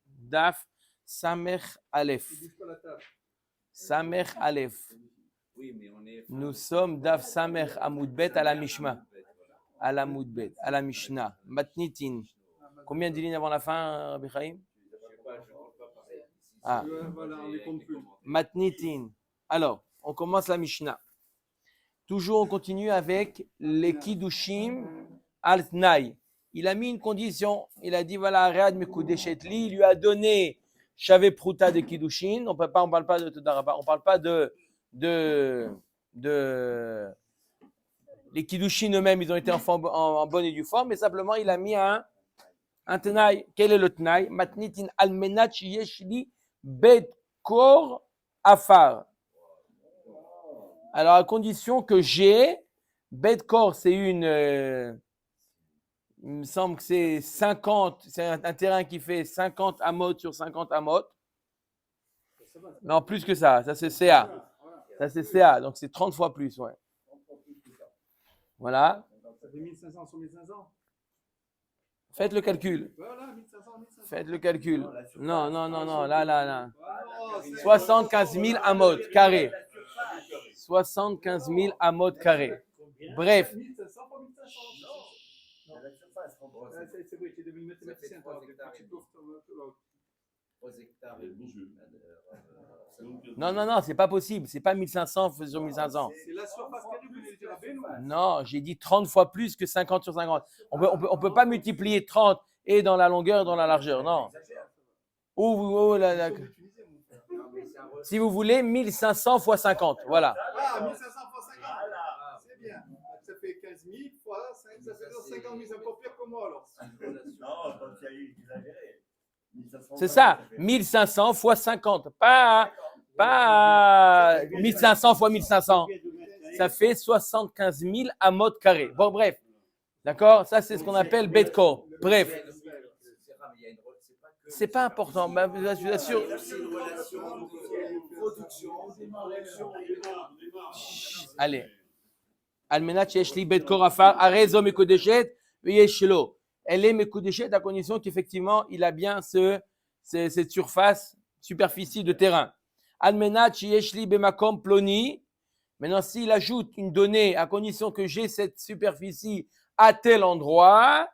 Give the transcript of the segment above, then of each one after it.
Daf Samech Aleph. Samech Aleph. Nous sommes Daf Samech Amoudbet à la Mishma. À la Moudbet, à la Mishnah. Matnitin. Combien de lignes avant la fin, Rabbi Chaim? Ah. Matnitin. Alors, on commence la Mishnah. Toujours, on continue avec les Kiddushim al-Tnaï. Il a mis une condition. Il a dit, voilà, Aread Mekudeshetli. Il lui a donné Shavé Pruta de Kiddushin. On ne parle pas de Todaraba. On ne parle pas de les Kiddushin eux-mêmes, ils ont été en bonne et due forme, mais simplement, il a mis un Tnaï. Quel est le Tnaï? Matnitin al-Menat Yeshli Bet Kor Afar. Alors, à condition que j'ai, Bet Kor, c'est il me semble que c'est 50, c'est un terrain qui fait 50 amot sur 50 amot. Non, plus que ça c'est CA. Ça c'est CA, donc c'est 30 fois plus, ouais. Voilà. Ça fait 1500 sur 1500. Faites le calcul. Voilà, 1500, 1500. Faites le calcul. Non, là. 75 000 amot carrés. 75 000 amot carrés. Bref. 1500 fois 1500. Non, la surface. C'est vrai, tu es devenu mathématicien. Non, c'est pas possible. C'est pas 1500 sur 1500. C'est la surface carrée, vous voulez dire à Benoît. Non, j'ai dit 30 fois plus que 50 sur 50. On peut pas multiplier 30 et dans la longueur et dans la largeur, non. Si vous voulez, 1500 fois 50, voilà. Ah, 1500 fois 50. C'est bien. Ça fait 15 000 fois 5, ça fait 50 000. C'est encore pire que moi, alors. Non, donc il a exagéré. C'est ça, 1500 fois 50, pas 1500 fois 1500. Ça fait 75 000 amot carrés. Bon, bref. D'accord? Ça, c'est ce qu'on appelle Betkor. Bref. C'est pas important. Mais je suis sûr. Allez. Almenat Yeshli Betkor Afar, Arezo Mekodeshet, Yeshlo. Elle est Mekodeshet à condition qu'effectivement, il a bien cette superficie de terrain. Almenat Yeshli Bemakom Ploni. Maintenant, s'il ajoute une donnée à condition que j'ai cette superficie à tel endroit,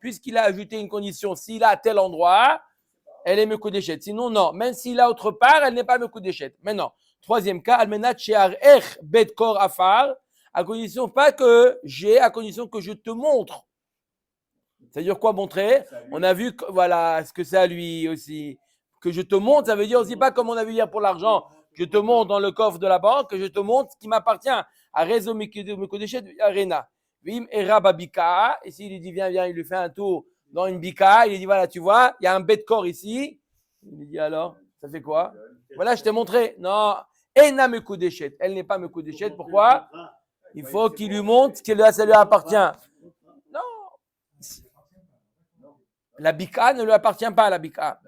puisqu'il a ajouté une condition, s'il a à tel endroit, elle est Mekudeshet. Sinon, non. Même s'il a autre part, elle n'est pas Mekudeshet. Maintenant, troisième cas, Almenat Shear Ech Bet Kor Afar, à condition pas que j'ai, à condition que je te montre. C'est-à-dire quoi montrer? On a vu, voilà, ce que c'est à lui aussi. Que je te montre, ça veut dire aussi pas comme on a vu hier pour l'argent. Je te montre dans le coffre de la banque, que je te montre ce qui m'appartient. À Rezo Mekodeshet Arena. Vim Era Babika. Et s'il lui dit, viens, il lui fait un tour dans une bika. Il lui dit, voilà, tu vois, il y a un bet corps ici. Il lui dit, alors, ça fait quoi? Voilà, je t'ai montré. Non, Ena Mekodeshet. Elle n'est pas Mekodeshet. Pourquoi? Il faut qu'il lui montre que ça lui appartient. Non. La bika ne lui appartient pas, la bika.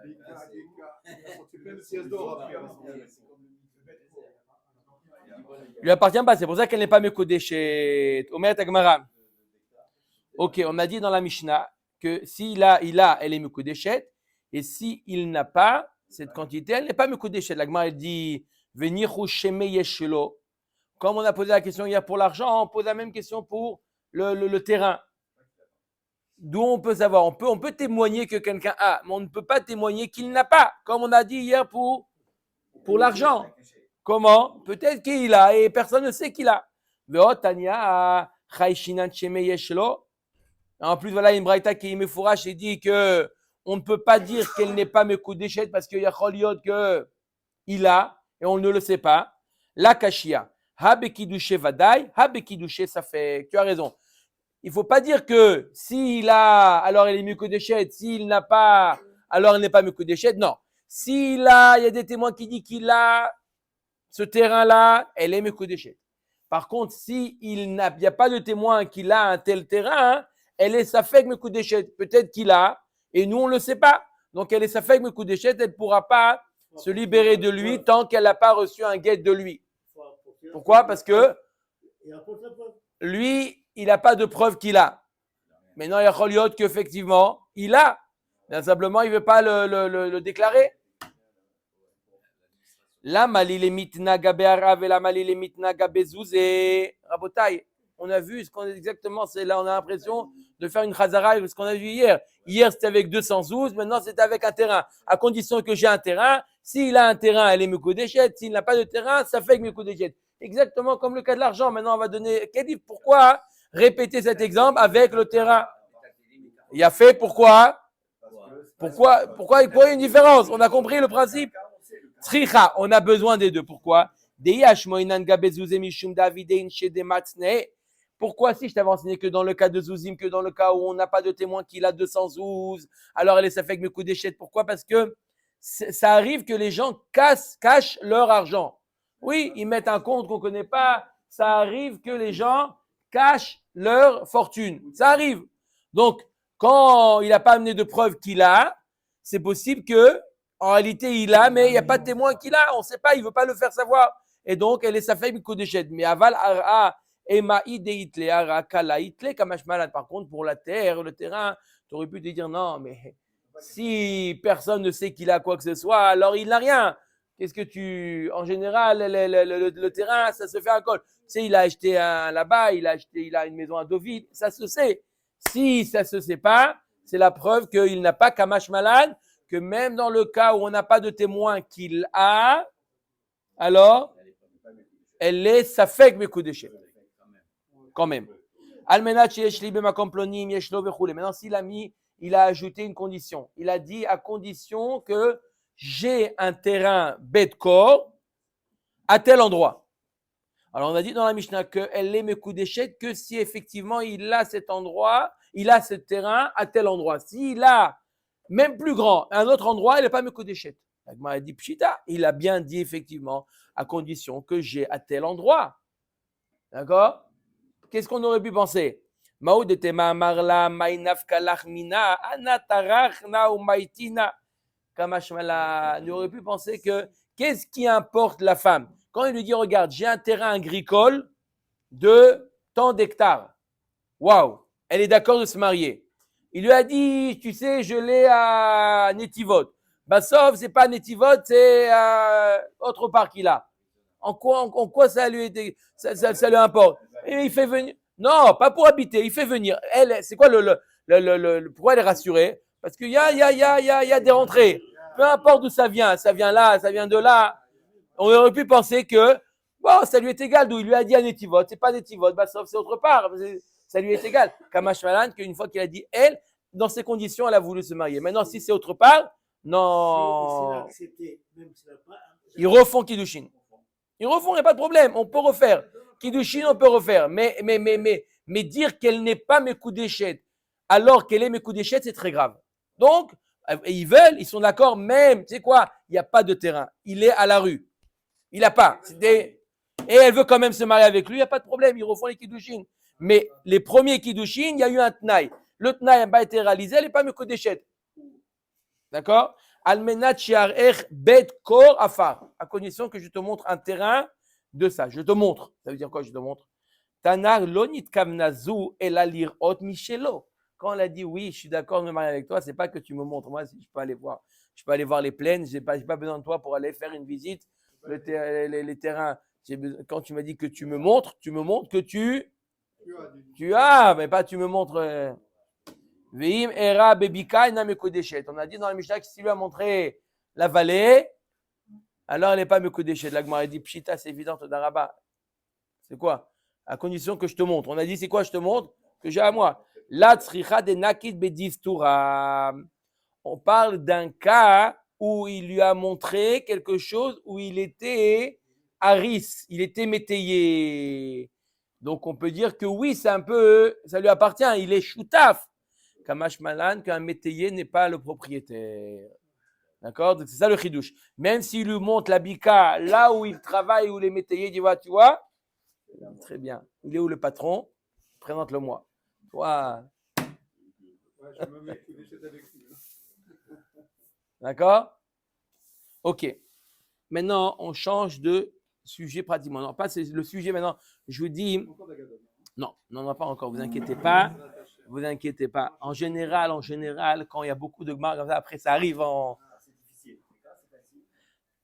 Lui appartient pas, c'est pour ça qu'elle n'est pas Mekodeshet. Omer Agmara. Ok, on a dit dans la Mishnah que s'il a, elle est Mekodeshet, et s'il n'a pas cette quantité, elle n'est pas Mekodeshet. La Gemara dit Venichu Sheme Yeshelo. Comme on a posé la question hier pour l'argent, on pose la même question pour le terrain. D'où on peut savoir, on peut témoigner que quelqu'un a, mais on ne peut pas témoigner qu'il n'a pas, comme on a dit hier pour l'argent. Comment? Peut-être qu'il a et personne ne sait qu'il a. En plus, voilà, une braïta qui me fourrache et dit que on ne peut pas dire qu'elle n'est pas Mekodeshet parce qu'il y a Choliot qu'il a et on ne le sait pas. La kashia. Habekidushe vadai, habekidushe ça fait. Tu as raison. Il ne faut pas dire que s'il a, alors elle est Mekodeshet. S'il n'a pas, alors elle n'est pas Mekodeshet. Non. S'il a, il y a des témoins qui disent qu'il a ce terrain-là, elle est Mekodeshet. Par contre, s'il n'y a pas de témoin qu'il a un tel terrain, elle est Safek Mekodeshet. Peut-être qu'il a, et nous on ne le sait pas. Donc elle est Safek Mekodeshet, elle ne pourra pas se libérer de lui tant qu'elle n'a pas reçu un guet de lui. Pourquoi? Parce que lui, il n'a pas de preuve qu'il a. Maintenant, il y a Choliot qu'effectivement, il a. Mais simplement, il ne veut pas le déclarer. La malile mitna gabe arav et la malile mitna gabe zouzé. Rabotai, on a vu ce qu'on exactement, c'est là, on a l'impression de faire une chazara, ce qu'on a vu hier. Hier, c'était avec 212, maintenant, c'est avec un terrain. À condition que j'ai un terrain. S'il a un terrain, elle est Mekodeshet. S'il n'a pas de terrain, ça fait que Mekodeshet. Exactement comme le cas de l'argent. Maintenant, on va donner. Pourquoi répéter cet exemple avec le terrain? Il a fait pourquoi? Pourquoi il y a une différence? On a compris le principe. Tricha, on a besoin des deux. Pourquoi? Pourquoi si je t'avais enseigné que dans le cas de Zouzim, que dans le cas où on n'a pas de témoin qu'il a 212, alors elle est ça fait que mes coups d'échette. Pourquoi? Parce que ça arrive que les gens cachent leur argent. Oui, ils mettent un compte qu'on ne connaît pas. Ça arrive que les gens cachent leur fortune. Ça arrive. Donc, quand il n'a pas amené de preuve qu'il a, c'est possible que en réalité, il a, mais il n'y a pas de témoin qu'il a. On ne sait pas, il ne veut pas le faire savoir. Et donc, elle est sa femme Kodeshet. Mais aval ara ema ideitle ara kala itle kamashmalan. Par contre, pour la terre, le terrain, tu aurais pu te dire non, mais si personne ne sait qu'il a quoi que ce soit, alors il n'a rien. Qu'est-ce que tu. En général, le terrain, ça se fait un col. Tu sais, il a acheté un là-bas, il a une maison à Deauville, ça se sait. Si ça ne se sait pas, c'est la preuve qu'il n'a pas kamashmalan. Que même dans le cas où on n'a pas de témoin qu'il a, alors, elle est safek mekudeshet. Quand même. Almenat sheyeshli bemakom plonim yeshlo vechule. Maintenant, s'il a mis, il a ajouté une condition. Il a dit à condition que j'ai un terrain betkor à tel endroit. Alors, on a dit dans la Mishnah qu'elle est mekudeshet que si effectivement il a cet endroit, il a ce terrain à tel endroit. S'il a même plus grand, à un autre endroit, il n'est pas Mekodeshet. Il a dit Pshita, il a bien dit effectivement, à condition que j'ai à tel endroit. D'accord? Qu'est-ce qu'on aurait pu penser? Maoud était Ma'amarla, Ma'inaf Kalachmina, Anatarachna ou Maitina. Kamashmala, on aurait pu penser que qu'est-ce qui importe la femme? Quand il lui dit, regarde, j'ai un terrain agricole de tant d'hectares. Waouh! Elle est d'accord de se marier. Il lui a dit, tu sais, je l'ai à Netivot. Bah, sauf, c'est pas Netivot, c'est autre part qu'il a. En quoi ça lui importe? Et il fait venir. Non, pas pour habiter, il fait venir. Elle, c'est quoi pourquoi elle est rassurée? Parce qu'il y a des rentrées. Peu importe d'où ça vient là, ça vient de là. On aurait pu penser que, bon, ça lui est égal d'où il lui a dit à Netivot. C'est pas Netivot, bah, sauf c'est autre part. Ça lui est égal. Kamash Malan, qu'une fois qu'il a dit elle, dans ces conditions, elle a voulu se marier. Maintenant, si c'est autre part, non. Ils refont Kiddushin. Ils refont, il n'y a pas de problème. On peut refaire. Kiddushin, on peut refaire. Mais dire qu'elle n'est pas Mekoudeshet, alors qu'elle est Mekoudeshet, c'est très grave. Donc, ils sont d'accord, même, tu sais quoi, il n'y a pas de terrain. Il est à la rue. Il n'a pas. Et elle veut quand même se marier avec lui, il n'y a pas de problème. Ils refont les Kiddushin. Mais les premiers Kiddushin, il y a eu un Tnaï. Le Tnaï n'a pas été réalisé, elle n'est pas Mekodeshet. D'accord? Almenat shi'arech bet kor afar. À condition que je te montre un terrain de ça. Je te montre. Ça veut dire quoi, je te montre? Tanar lonit kamnazu elalir ot michelo. Quand elle a dit oui, je suis d'accord de me marier avec toi, c'est pas que tu me montres. Moi, si je peux aller voir. Je peux aller voir les plaines. Je n'ai pas besoin de toi pour aller faire une visite. Les terrains. Quand tu m'as dit que tu me montres que tu as, mais pas tu me montres. Veim era bebika ina mekodeshet. On a dit dans la Mishnah que s'il lui a montré la vallée, alors elle n'est pas mekodeshet. La Gemara dit pshita, c'est évident, d'Araba. C'est quoi? À condition que je te montre. On a dit c'est quoi je te montre? Que j'ai à moi. La tzricha de nakid bedistura. On parle d'un cas où il lui a montré quelque chose où il était haris, il était métayer. Donc on peut dire que oui, c'est un peu, ça lui appartient, il est choutaf. Kamash malan, qu'un métayer n'est pas le propriétaire. D'accord? Donc c'est ça le chidouche. Même s'il lui montre la bika là où il travaille, où les métayers, tu vois, très bien. Il est où le patron? Présente-le-moi. Toi. Ouais, je me mets avec lui. D'accord? Ok. Maintenant, on change de sujet pratiquement. Non, pas c'est le sujet maintenant. Je vous dis. Non, pas encore. Vous inquiétez pas. Vous inquiétez pas. En général, quand il y a beaucoup de gmar comme ça, après ça arrive en C'est difficile. C'est facile.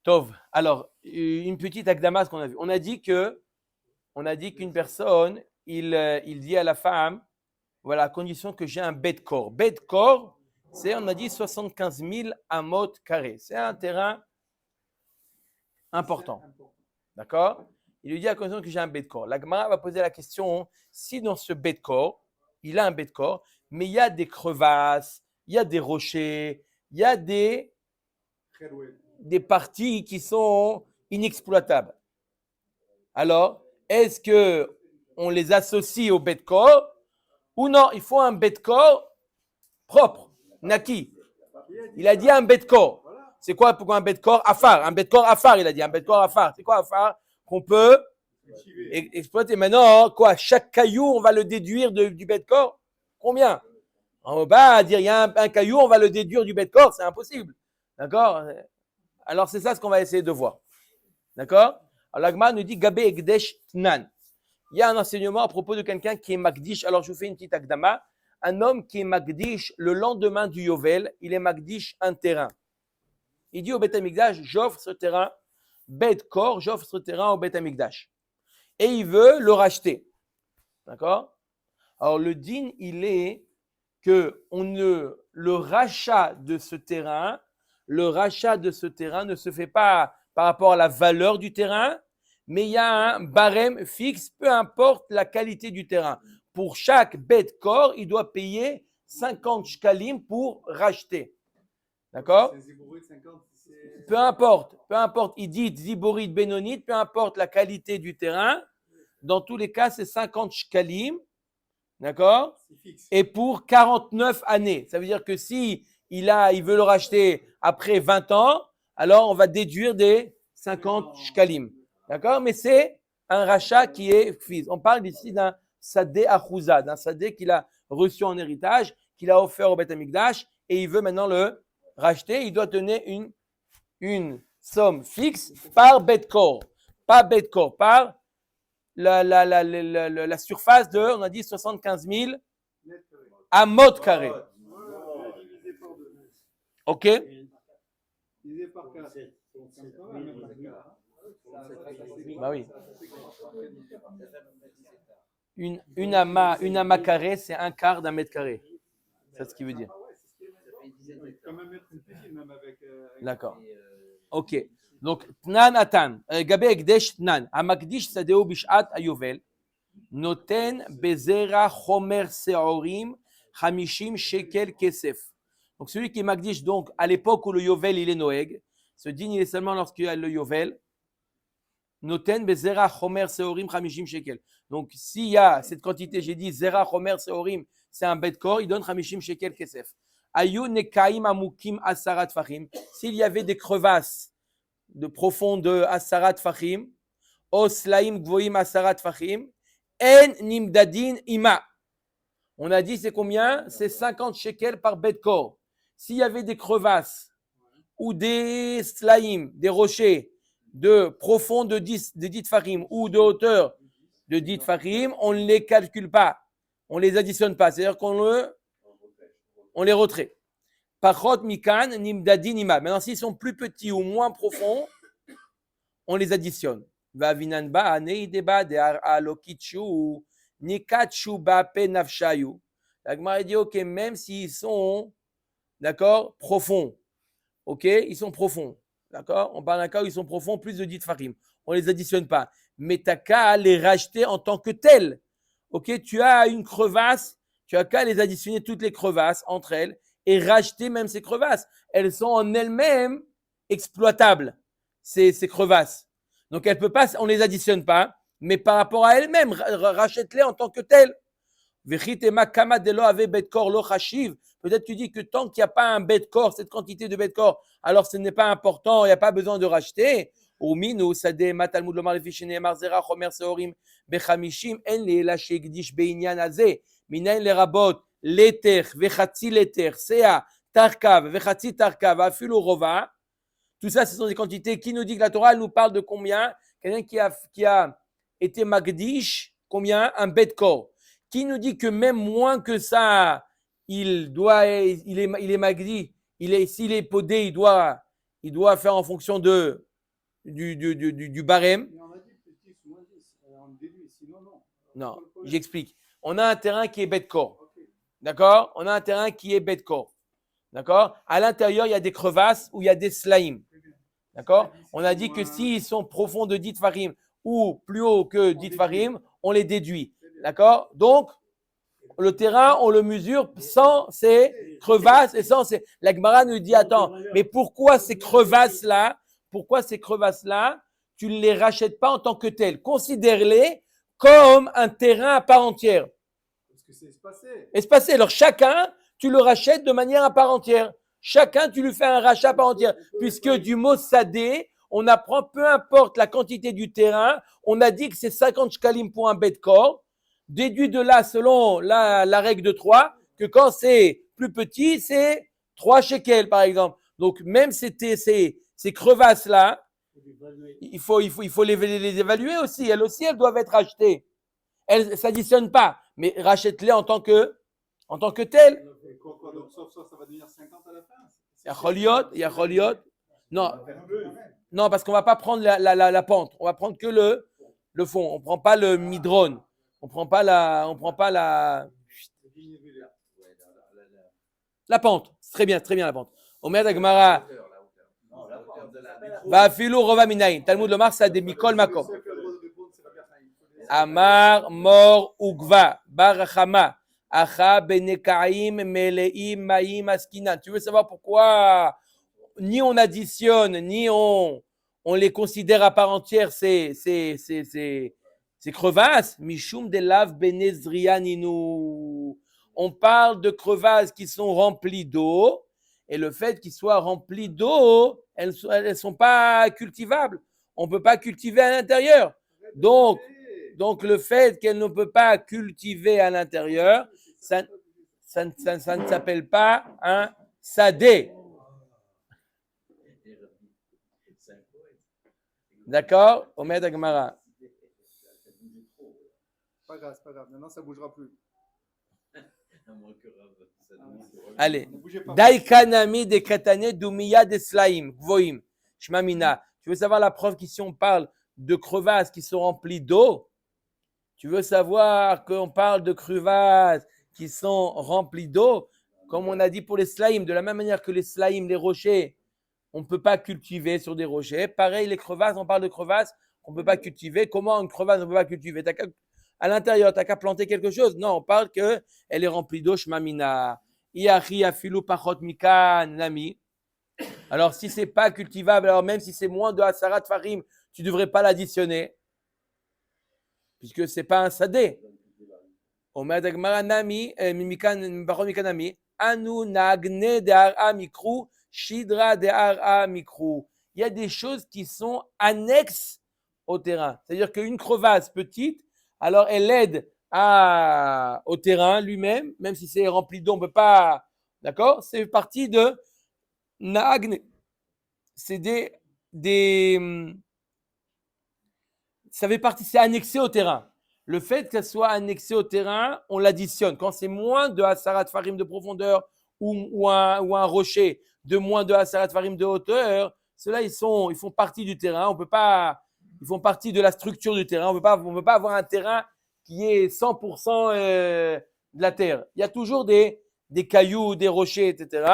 Tov. Alors, une petite akdama, ce qu'on a vu. On a dit qu'une personne, il dit à la femme, voilà, à condition que j'ai un bet corps. Bet corps, c'est, on a dit, 75 000 amot carrés. C'est un terrain important. D'accord? Il lui dit à condition que j'ai un bet corps. La Gemara va poser la question, si dans ce bet corps, il a un bet corps, mais il y a des crevasses, il y a des rochers, il y a des parties qui sont inexploitables. Alors, est-ce que on les associe au bet corps ou non? Il faut un bet corps propre, naki. Il a dit un bet corps. C'est quoi pour un bet corps? Afar. Un bet corps afar, il a dit. Un bet corps afar. C'est quoi afar? Qu'on peut exploiter. Maintenant, quoi? Chaque caillou, on va le déduire du bet corps? Combien? On ne va pas dire il y a un caillou, on va le déduire du bet corps. C'est impossible. D'accord? Alors, c'est ça ce qu'on va essayer de voir. D'accord? Alors, l'Agma nous dit Gabé Egdesh Tnan. Il y a un enseignement à propos de quelqu'un qui est Magdish. Alors, je vous fais une petite Akdama. Un homme qui est Magdish, le lendemain du Yovel, il est Magdish un terrain. Il dit au Beth Amikdash, j'offre ce terrain, Bet Kor, j'offre ce terrain au Beth Amikdash. Et il veut le racheter. D'accord? Alors, le din, il est que le rachat de ce terrain ne se fait pas par rapport à la valeur du terrain, mais il y a un barème fixe, peu importe la qualité du terrain. Pour chaque bête corps, il doit payer 50 shkalim pour racheter. D'accord? Peu importe, il dit ziborit benonit, peu importe la qualité du terrain, dans tous les cas, c'est 50 shkalim, d'accord? Et pour 49 années. Ça veut dire que si il veut le racheter après 20 ans, alors on va déduire des 50 shkalim. D'accord? Mais c'est un rachat qui est fixe. On parle ici d'un sadé achouza, d'un sadé qu'il a reçu en héritage, qu'il a offert au Beth Amikdash, et il veut maintenant le racheter. Il doit donner une somme fixe par bet corps. Pas bet corps, par la surface de, on a dit 75 000 amot carré. Ok? Divisé par 4. Bah oui. Une ama carré, c'est un quart d'un mètre carré. C'est ce qu'il veut dire. D'accord. Ok. Donc, Tnan Atan, Gabe Ekdesh Tnan, Hamakdish Sadeo Bishat Ayovel, Noten Bezera Chomer Seorim, Hamishim Shekel Kesef. Donc, celui qui est Magdish, donc, à l'époque où le Yovel il est Noeg, ce digne il est seulement lorsqu'il y a le Yovel, Noten Bezera Chomer Seorim, Hamishim Shekel. Donc, s'il y a cette quantité, j'ai dit Zera Chomer Seorim, c'est un bet corps, il donne Hamishim Shekel Kesef. Ayu Nekaim Amukim Asarat Fahim, s'il y avait des crevasses de profond de Asarat Fahim, Oslaim Gvoim Asarat Fahim, En Nimdadin Ima. On a dit c'est combien? C'est 50 shekels par bet corps. S'il y avait des crevasses ou des slaim, des rochers de profond de 10 fahim ou de hauteur de 10 fahim, on ne les calcule pas. On ne les additionne pas. C'est-à-dire on les retrait. Pachot mikan nimdadin ima. Maintenant, s'ils sont plus petits ou moins profonds, on les additionne. Vavinan ba neideba de alokichu nikachu ba pe nafshayu. La Gemara dit ok, même s'ils sont, d'accord, profonds. Ok, ils sont profonds. D'accord, on parle d'un cas où ils sont profonds, plus de 10 farim. On ne les additionne pas. Mais tu n'as qu'à les racheter en tant que tels. Ok, tu as une crevasse, tu as qu'à les additionner toutes les crevasses entre elles et racheter même ces crevasses. Elles sont en elles-mêmes exploitables, ces crevasses. Donc, elles peuvent pas, on ne les additionne pas, mais par rapport à elles-mêmes, rachète-les en tant que telles. Peut-être tu dis que tant qu'il n'y a pas un bet corps, cette quantité de bet corps, alors ce n'est pas important, il n'y a pas besoin de racheter. Ou minu sade matalmud lomar lefi sheneemar zera chomer seorim bechamishim en leela shegdish beinyan hazeh minayin lerabot leter vechatzi leter sea tarkav vechatzi tarkav afilu rova. Tout ça, ce sont des quantités qui nous dit que la Torah elle nous parle de combien? Quelqu'un qui a été magdish, combien? Un bet corps. Qui nous dit que même moins que ça, il est magdi, s'il est podé, il doit faire en fonction du barème. Mais on a dit petit ou moins 10. On déduit, sinon non. Non, j'explique. On a un terrain qui est bête corps. D'accord? On a un terrain qui est bête corps. D'accord? À l'intérieur, il y a des crevasses ou il y a des slaïms. D'accord? On a dit que s'ils sont profonds de 10 farim ou plus haut que 10 farim, on les déduit. D'accord? Donc, le terrain, on le mesure sans ces crevasses et sans ces. La Gemara nous dit, attends, mais pourquoi ces crevasses-là, tu ne les rachètes pas en tant que telles? Considère-les comme un terrain à part entière. Parce que c'est espacé. Espacé. Alors, chacun, tu le rachètes de manière à part entière. Chacun, tu lui fais un rachat à part entière. Puisque du mot sadé, on apprend, peu importe la quantité du terrain, on a dit que c'est 50 shkalim pour un bête corps. Déduit de là, selon la règle de 3, que quand c'est plus petit, c'est 3 shekels, par exemple. Donc, même ces crevasses-là, il faut les évaluer aussi. Elles aussi, elles doivent être achetées. Elles ne s'additionnent pas, mais rachète-les en tant que telles. Et quoi, donc sauf ça, ça va devenir 50 à la fin. Il y a Choliot. Non, parce qu'on ne va pas prendre la pente. On va prendre que le fond. On ne prend pas le midron. On prend pas la pente. C'est très bien la pente. Omer Agmara. Va filou rova minayin. Talmud lomar ça des mikol makom. Amar mor ugva barachama acha benekaim meleim maim askinan. Tu veux savoir pourquoi ni on additionne ni on les considère à part entière ces crevasses? Mishum de lav benezrianinu. On parle de crevasses qui sont remplies d'eau. Et le fait qu'ils soient remplis d'eau, elles ne sont pas cultivables. On ne peut pas cultiver à l'intérieur. Donc, le fait qu'elle ne peut pas cultiver à l'intérieur, ça ne s'appelle pas un sadé. D'accord? Omer Dagmara. Pas grave. Maintenant, ça ne bougera plus. Allez. Daikanami de katane dumiya de slaim. Voim. Shmamina. Tu veux savoir la preuve qu'ici on parle de crevasses qui sont remplies d'eau? Tu veux savoir qu'on parle de crevasses qui sont remplies d'eau? Comme on a dit pour les slaim, de la même manière que les slaim, les rochers, on ne peut pas cultiver sur des rochers. Pareil, les crevasses, on parle de crevasses qu'on ne peut pas cultiver. Comment une crevasse on ne peut pas cultiver? À l'intérieur, tu n'as qu'à planter quelque chose. Non, on parle qu'elle est remplie d'eau, shmamina. Iachi afilu pachot mikan nami. Alors, si ce n'est pas cultivable, alors même si c'est moins de hasarat farim, tu ne devrais pas l'additionner. Puisque ce n'est pas un sadé. Omer dagmara nami, pachot mikan nami. Anu nagne de ara mikru, shidra de ara mikru. Il y a des choses qui sont annexes au terrain. C'est-à-dire qu'une crevasse petite, alors elle aide au terrain lui-même, même si c'est rempli d'eau, on ne peut pas. D'accord? C'est partie de Naagne. C'est ça fait partie, c'est annexé au terrain. Le fait qu'elle soit annexée au terrain, on l'additionne. Quand c'est moins de hasarat farim de profondeur ou un rocher de moins de hasarat farim de hauteur, ceux-là, ils font partie du terrain. On peut pas. Ils font partie de la structure du terrain. On ne peut pas avoir un terrain qui est 100% de la terre. Il y a toujours des cailloux, des rochers, etc.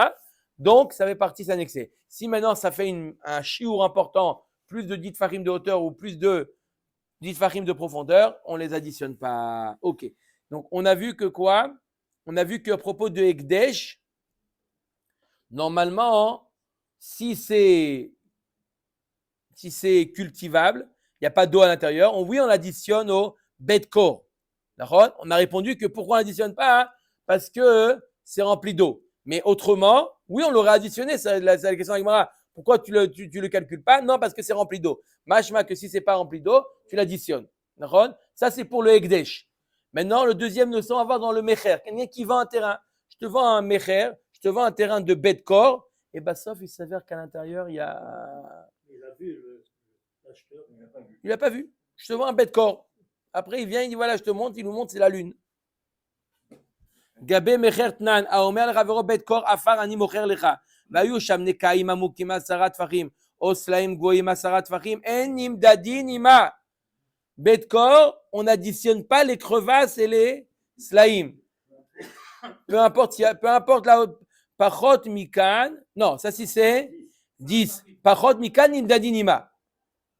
Donc, ça fait partie, c'est annexé. Si maintenant, ça fait un chiour important, plus de 10 farim de hauteur ou plus de 10 farim de profondeur, on ne les additionne pas. OK. Donc, on a vu que quoi? On a vu qu'à propos de Ekdesh, normalement, si c'est cultivable, il n'y a pas d'eau à l'intérieur, on additionne au bête corps. D'accord? On a répondu que pourquoi on n'additionne pas? Parce que c'est rempli d'eau. Mais autrement, oui, on l'aurait additionné. C'est la question d'Agmara. Pourquoi tu le calcules pas? Non, parce que c'est rempli d'eau. Machma que si c'est pas rempli d'eau, tu l'additionnes. D'accord? Ça, c'est pour le Ekdesh. Maintenant, le deuxième leçon, on va voir dans le Mecher. Quelqu'un qui vend un terrain. Je te vends un Mecher, je te vends un terrain de bête corps. Et bien, sauf, il s'avère qu'à l'intérieur, il y a. Il a vu l'acheteur, il n'a pas vu. Il n'a pas vu. Je te vends un bête corps. Après, il vient, il dit voilà, je te montre, il nous montre, c'est la lune. Gabé mecher tnan, aomer lechavero bet kor afar ani mocher lecha. Vayu sham nekaim amukim asarat fachim, oslaim goyim asarat fachim, en nimdadin ima. Bet kor, on n'additionne pas les crevasses et les slaim. Peu importe la pachot mikan. Non, ça si c'est 10. Pachot mikan nimdadin ima.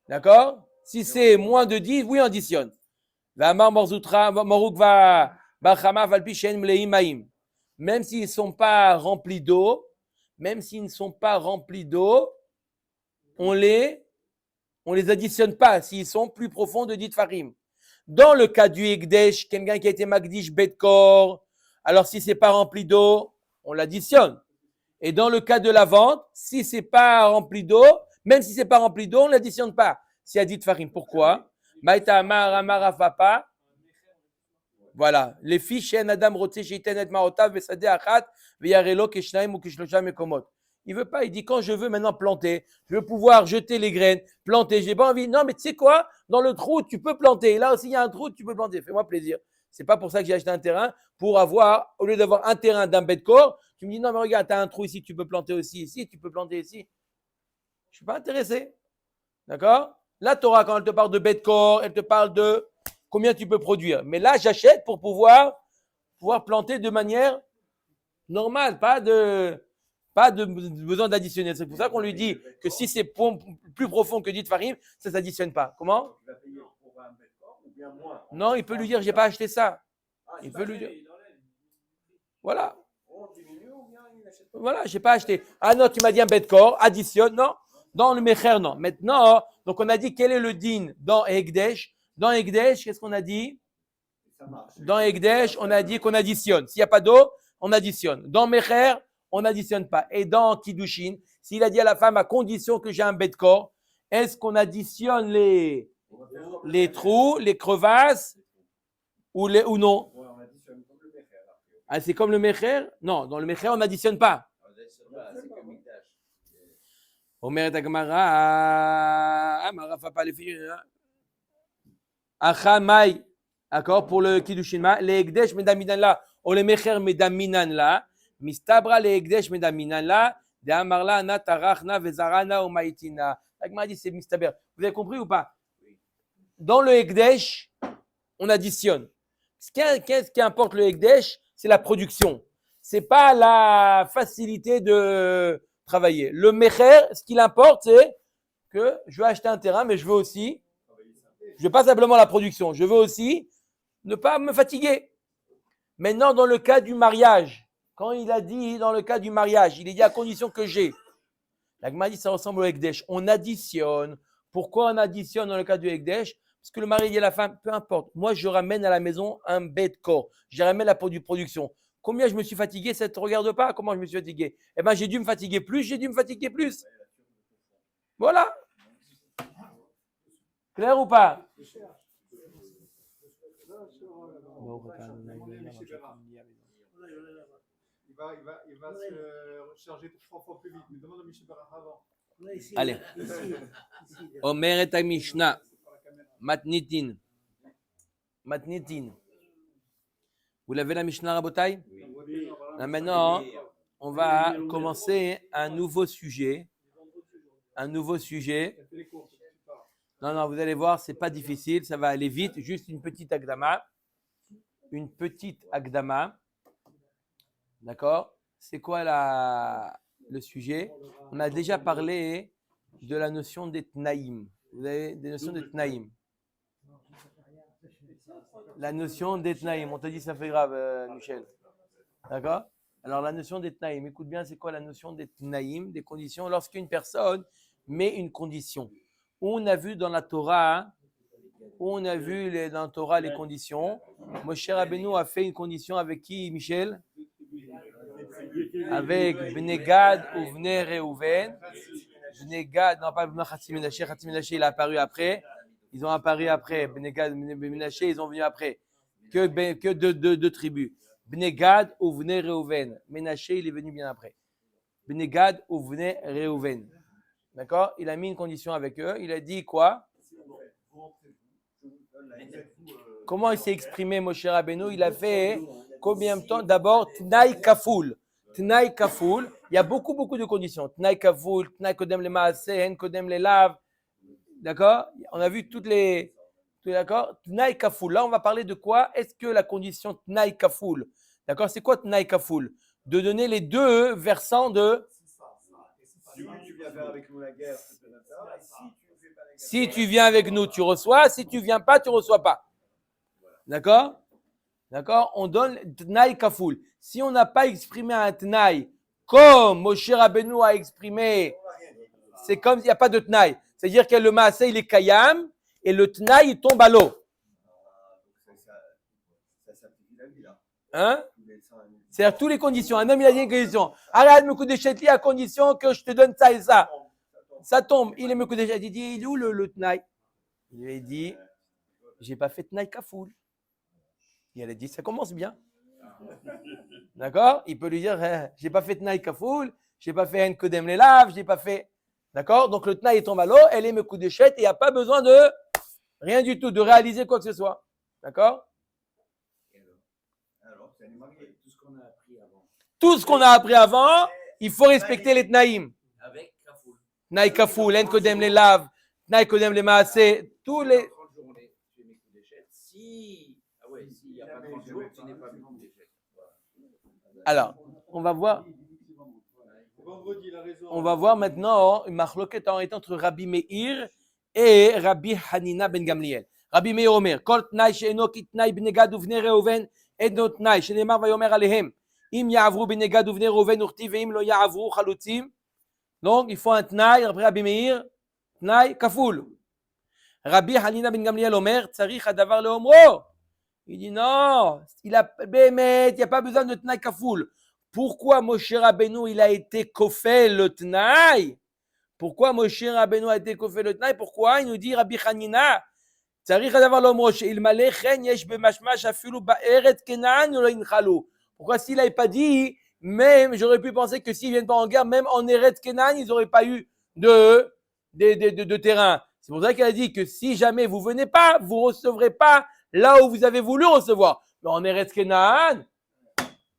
D'accord? Si c'est moins de 10, oui, on additionne. V'amar morzoutra, morukva. Même s'ils ne sont pas remplis d'eau, on les additionne pas s'ils sont plus profonds de 10 farim. Dans le cas du Ekdesh, quelqu'un qui a été Magdish Betkor, alors si c'est pas rempli d'eau, on l'additionne. Et dans le cas de la vente, si c'est pas rempli d'eau, même si c'est pas rempli d'eau, on l'additionne pas. Si a 10 farim, pourquoi? Maïta amar amar afapa. Voilà, les fiches en Adam roté sheiten et maotav vesade achat veyarelo keshnaim ou kishlosha mekomot. Il veut pas, il dit quand je veux maintenant planter, je veux pouvoir jeter les graines, planter, j'ai pas envie. Non, mais tu sais quoi? Dans le trou, tu peux planter. Là aussi, il y a un trou, tu peux planter. Fais-moi plaisir. C'est pas pour ça que j'ai acheté un terrain, pour avoir, au lieu d'avoir un terrain d'un bedcore, tu me dis non, mais regarde, tu as un trou ici, tu peux planter aussi ici, tu peux planter ici. Je suis pas intéressé. D'accord? La Torah, quand elle te parle de bedcore, elle te parle de combien tu peux produire. Mais là, j'achète pour pouvoir planter de manière normale, pas de besoin d'additionnel. C'est pour ça qu'on lui dit que si c'est plus profond que dit farim, ça ne s'additionne pas. Comment? Non, il peut lui dire, j'ai pas acheté ça. Il peut lui dire. Voilà. Voilà, j'ai pas acheté. Ah non, tu m'as dit un bedcore, additionne. Non. Dans le mecher, non. Maintenant, donc on a dit quel est le din dans Ekdesh. Dans Ekdesh, qu'est-ce qu'on a dit? Dans Ekdesh, on a dit qu'on additionne. S'il n'y a pas d'eau, on additionne. Dans Mecher, on n'additionne pas. Et dans Kiddushin, s'il a dit à la femme à condition que j'ai un bedcore, est-ce qu'on additionne les trous, les crevasses ou non? Ah, c'est comme le Mecher? Non, dans le Mecher, on n'additionne pas. Omer Tagmara, Amarafa pas les filles. Achamai, d'accord, pour le Kiddushin, les Ekdesh medaminan la, ou les Mecher medaminan la, mistabra les Ekdesh medaminan la, de Amarla na tarachna vezarana ou maitina. L'Agma dit c'est mistaber. Vous avez compris ou pas? Dans le Ekdesh, on additionne. Qu'est-ce qui importe le Ekdesh? C'est la production. C'est pas la facilité de travailler. Le Mecher, ce qu'il importe, c'est que je veux acheter un terrain, mais je veux aussi. Je veux pas simplement la production, je veux aussi ne pas me fatiguer. Maintenant, dans le cas du mariage, quand il a dit dans le cas du mariage, il est dit à condition que j'ai. La Gemara dit ça ressemble au Ekdesh. On additionne. Pourquoi on additionne dans le cas du Ekdesh? Parce que le mari dit à la femme, peu importe, moi je ramène à la maison un bedcore, je ramène la production. Combien je me suis fatigué, ça ne te regarde pas comment je me suis fatigué? Eh bien, j'ai dû me fatiguer plus. Voilà. Clair ou pas? Il va se charger 3 fois plus vite. Mais demande à Michel Barach avant. Allez. Omer et Mishnah. Matnitin. Vous l'avez la Mishnah Rabotai? Maintenant, on va commencer un nouveau sujet. Non, vous allez voir, c'est pas difficile, ça va aller vite. Juste une petite agdama. D'accord? C'est quoi le sujet? On a déjà parlé de la notion des tnaïm. Vous avez des notions de tnaïm? La notion des tnaïm. On te dit ça fait grave, Michel. D'accord? Alors la notion des tnaïm. Écoute bien, c'est quoi la notion des tnaïm, des conditions? Lorsqu'une personne met une condition. On a vu dans la Torah, les conditions. Moshe Rabbeinu a fait une condition avec qui, Michel? Avec Bnei Gad ou Bnei Reuven. Bnei Gad, non pas Bnei Chatzi Menaché. Chatzi Menaché, il a apparu après. Ils ont apparu après. Bnei Gad, Bnei Menaché, ils ont venu après. Que deux tribus. Bnei Gad ou Bnei Reuven. Menaché, il est venu bien après. Bnei Gad ou Bnei Reuven. D'accord? Il a mis une condition avec eux. Il a dit quoi? Comment il s'est exprimé, Moshe Rabbeinu? Il a fait Combien de temps? D'abord, Tnaï Kafoul. Tnaï Kafoul, il y a beaucoup de conditions. Tnaï Kafoul, Tnaï Kodem le Maaseh, Hen Kodem le Lav. D'accord? On a vu toutes les. D'accord? Tnaï Kafoul. Là, on va parler de quoi? Est-ce que la condition Tnaï Kafoul, d'accord? C'est quoi Tnaï Kafoul? De donner les deux versants de. Si tu viens faire avec nous la guerre, c'est pas ça. Et si tu fais pas la guerre, Si tu viens avec nous, tu reçois. Si tu viens pas, tu reçois pas. D'accord? D'accord? On donne Tnaï Kafoul. Si on n'a pas exprimé un Tnaï comme Moshe Rabbeinu a exprimé, c'est comme il n'y a pas de Tnaï. C'est-à-dire que le Maaseh, il est Kayam et le Tnaï, il tombe à l'eau. ça simplifie la vie là. Hein? Tous les 100 000. C'est-à-dire toutes les conditions. Un homme, il a dit une condition. Arrête me couper chetli à condition que je te donne ça et ça. Ça tombe. Il est me couper chetli. Il dit, il est où le Tnaï? Il lui a dit, j'ai pas fait Tnaï Kafoul. Et elle a dit, ça commence bien. D'accord? Il peut lui dire, j'ai pas fait Tnaï Kafoul, j'ai pas fait En Kodem les Lav, j'ai pas fait. D'accord? Donc le Tnaï tombe à l'eau, elle est me coup d'échette et il n'y a pas besoin de rien du tout, de réaliser quoi que ce soit. D'accord? Alors, c'est marié. Tout ce qu'on a appris avant. Tout ce qu'on a appris avant, il faut respecter les Tnaïm. Avec Kafoul. Tnaï Kafoul, En Kodem les Lav, Tnaï Kodem les Maaseh, tous les. 30 journées, tu mets coup d'échec. Si. Ah ouais, s'il n'y a pas 30 jours, tu n'es pas mis coup d'échec. Alors, on va voir. Vendredi, il a raison. On va voir maintenant une marloquette entre Rabbi Meir et Rabbi Hanina ben Gamliel. Rabbi Meir Omer, Kol Tnai she'eno ki Tnai bnei Gad uvnei Reuven edno Tnai, shenemar vayomer alehem, im ya'avru bnei Gad uvnei Reuven urti ve'im lo ya'avru chalutzim. Donc, il faut un Tnai, Rabbi Meir, Tnai kafoul. Rabbi Hanina ben Gamliel Omer, tzarich hadavar leomro. Il dit non, il n'y a pas besoin de Tnai kafoul. Pourquoi Moshe Rabbeinu il a été kofé le Tnaï? Pourquoi Moshe Rabbeinu a été kofé le Tnaï? Pourquoi? Il nous dit Rabbi Hanina, צריך הדבר לאומרו שאלמלא כן יש במשמש אפילו בארץ כנען ולא ינחלו. Pourquoi s'il n'avait pas dit, même j'aurais pu penser que s'ils ne viennent pas en guerre, même en Eretz Kenan, ils n'auraient pas eu de terrain. C'est pour ça qu'il a dit que si jamais vous venez pas, vous ne recevrez pas là où vous avez voulu recevoir. Mais en Eretz Kenan,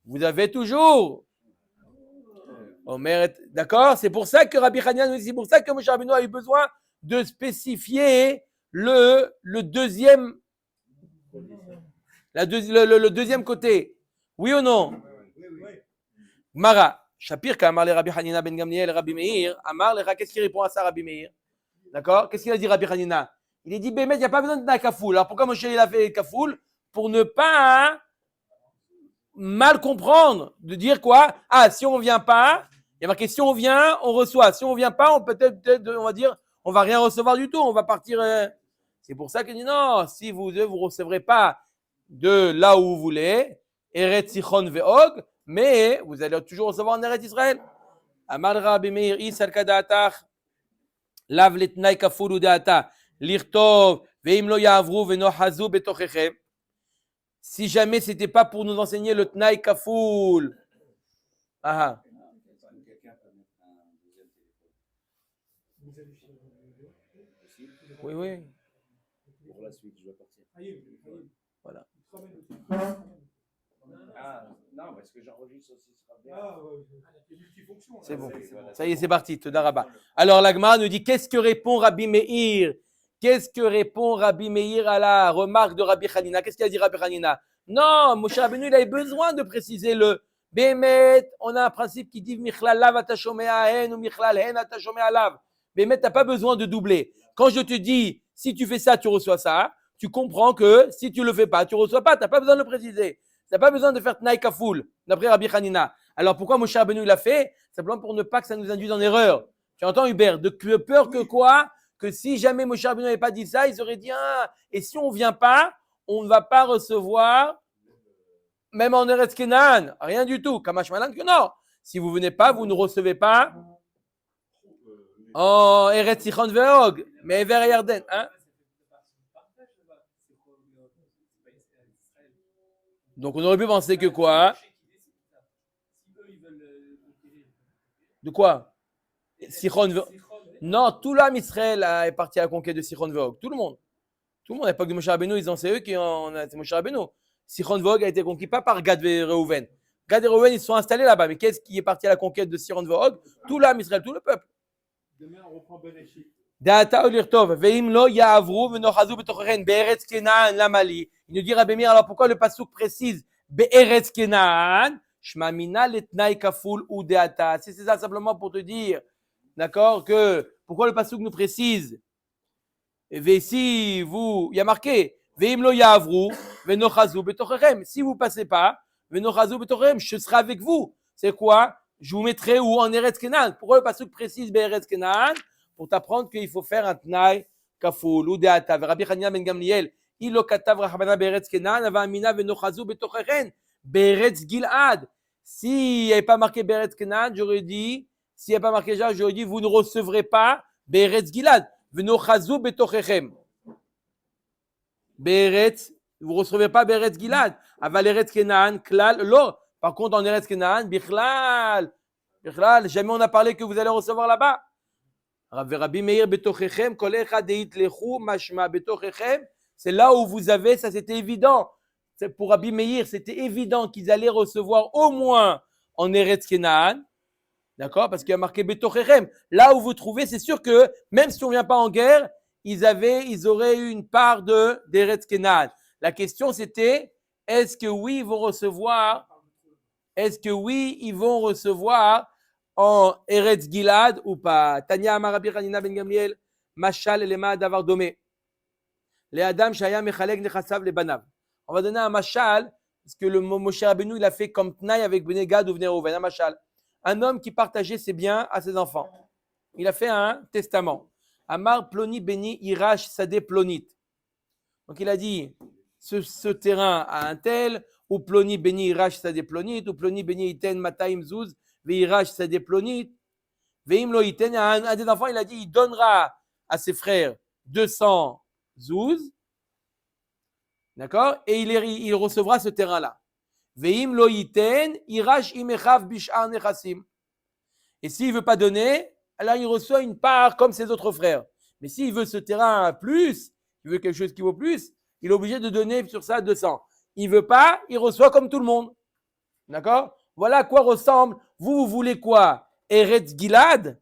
vous avez toujours. D'accord? C'est pour ça que Rabbi Hanina nous dit, c'est pour ça que Moshe Rabbeinu a eu besoin de spécifier le deuxième, le deuxième côté. Oui ou non? Mara, Shapir, quand Amar le Rabbi Hanina ben Gamliel, Rabbi Meir, Amar le qu'est-ce qu'il répond à ça, Rabbi Meir? D'accord? Qu'est-ce qu'il a dit, Rabbi Hanina? Il a dit, Bémet, il n'y a pas besoin de Kafoul. Alors pourquoi Moshe il a fait Kafoul? Pour ne pas mal comprendre, de dire quoi? Ah, si on vient pas, il y a marqué si on vient, on reçoit. Si on vient pas, on on va dire, on va rien recevoir du tout, on va partir. C'est pour ça qu'il dit non, si vous recevrez pas de là où vous voulez, Eretz Sichon ve'og, mais vous allez toujours recevoir en Eretz Israël. Amar Rabbi Meir, Isal kadatach, lav letnai kaful udeata, lirtov, ve'im lo ya'avru ve'no hazu betochechem. Si jamais c'était pas pour nous enseigner le Tnaï Kafoul. Ah. Oui, oui. Pour la suite, je vais partir. Voilà. Ah, non, parce que j'enregistre aussi, ce sera bien. C'est bon. Ça y est, c'est parti. Todaraba. Alors, l'Agma nous dit qu'est-ce que répond Rabbi Meir? Qu'est-ce que répond Rabbi Meir à la remarque de Rabbi Hanina? Qu'est-ce qu'il a dit Rabbi Hanina? Non, Moshe Rabbeinu, il avait besoin de préciser le Bémet. On a un principe qui dit Michlal lav ata shomea hen ou Michlal hen ata shomea lav. Bémet, tu n'as pas besoin de doubler. Quand je te dis si tu fais ça, tu reçois ça, tu comprends que si tu ne le fais pas, tu ne reçois pas. Tu n'as pas besoin de le préciser. Tu n'as pas besoin de faire Tnaï Kafoul, d'après Rabbi Hanina. Alors pourquoi Moshe Rabbeinu l'a fait? Simplement pour ne pas que ça nous induise en erreur. Tu entends, Hubert? De peur que quoi? Que si jamais Moshe Rabbeinu n'avait pas dit ça, ils auraient dit ah, et si on ne vient pas, on ne va pas recevoir, même en Eretz Kenan, rien du tout. Kamash Malan que non. Si vous ne venez pas, vous ne recevez pas en Eretz Sichon ve'og, mais vers Yarden. Hein? Donc on aurait pu penser que quoi? De quoi? Sichon ve'og. Non, tout l'âme Israël est parti à la conquête de Sichon ve'og. Tout le monde. Tout le monde. À l'époque de Moshe Rabbeinu, c'est eux qui ont. C'est Moshe Rabbeinu. Sichon Vog a été conquis pas par Gad et Reuven. Gad et Reuven, ils sont installés là-bas. Mais qu'est-ce qui est parti à la conquête de Sichon Vog? Tout l'âme Israël, tout le peuple. Demain, on reprend Bereshit. Da'ata ulirtov, ve'im lo ya'avru v'nochazu b'tochechen be'eretz Kenaan lamali. Il nous dit Rabbi Meir, alors pourquoi le pasuk précise be'eretz Kenaan? Shma mina letnai kaful ou de'ata. C'est ça simplement pour te dire, d'accord, que pourquoi le pasuk nous précise? Si vous, il y a marqué ve'im lo ya'avru v'nochazu b'tochechen. Si vous passez pas, v'nochazu b'tochechen, je serai avec vous. C'est quoi? Je vous mettrai où? En Eretz Kenaan. Pourquoi le pasuk précise be'eretz Kenaan? Pour t'apprendre qu'il faut faire un tnaï kaful ou de'ata. Rabbi Hanina ben Gamliel, il lo katav rachamana be'eretz Kenan, ava amina v'nochazu b'tochechen be'eretz Gilad. S'il n'y avait pas marqué be'eretz Kenan, j'aurais dit, s'il n'y avait pas marqué ça, j'aurais dit, vous ne recevrez pas be'eretz Gilad. V'nochazu b'tochechem. Be'eretz, vous ne recevrez pas be'eretz Gilad. Aval eretz Kenan, klal, lo. Par contre, en eretz Kenan, bichlal, jamais on n'a parlé que vous allez recevoir là-bas. Rabbi Meir betochechem kol echad deitlechu mashma betochechem. C'est là où vous avez, ça c'était évident. C'est pour Rabbi Meir, c'était évident qu'ils allaient recevoir au moins en Eretz Kenaan. D'accord? Parce qu'il y a marqué betochechem. Là où vous trouvez, c'est sûr que même si on ne vient pas en guerre, ils auraient eu une part d'Eretz Kenaan. La question c'était, est-ce que oui, ils vont recevoir en Eretz Gilad ou pas? Tanya Amar Rabbi Hanina ben Gamliel, Mashal elema davar domé. Le Adam shaya mechalek nechasav le banav. On va donner un mashal, parce que le Moshe Rabbeinu, il a fait comme Tnaï avec Bnei Gad ou Bnei Reuven, un mashal. Un homme qui partageait ses biens à ses enfants. Il a fait un testament. Amar ploni beni irash sade plonit. Donc il a dit, ce terrain à un tel, ou ploni beni irash sade plonit, ou ploni beni iten mataim zuz, ve'irash sade plonit. Ve'im lo iten, un des enfants, il a dit, il donnera à ses frères 200 zouz, d'accord, et il recevra ce terrain-là. Ve'im lo iten, irash imechav bish'ar nechasim. Et s'il ne veut pas donner, alors il reçoit une part comme ses autres frères. Mais s'il veut ce terrain plus, il veut quelque chose qui vaut plus, il est obligé de donner sur ça 200. Il ne veut pas, il reçoit comme tout le monde. D'accord? Voilà à quoi ressemble. Vous voulez quoi? Eretz Gilad?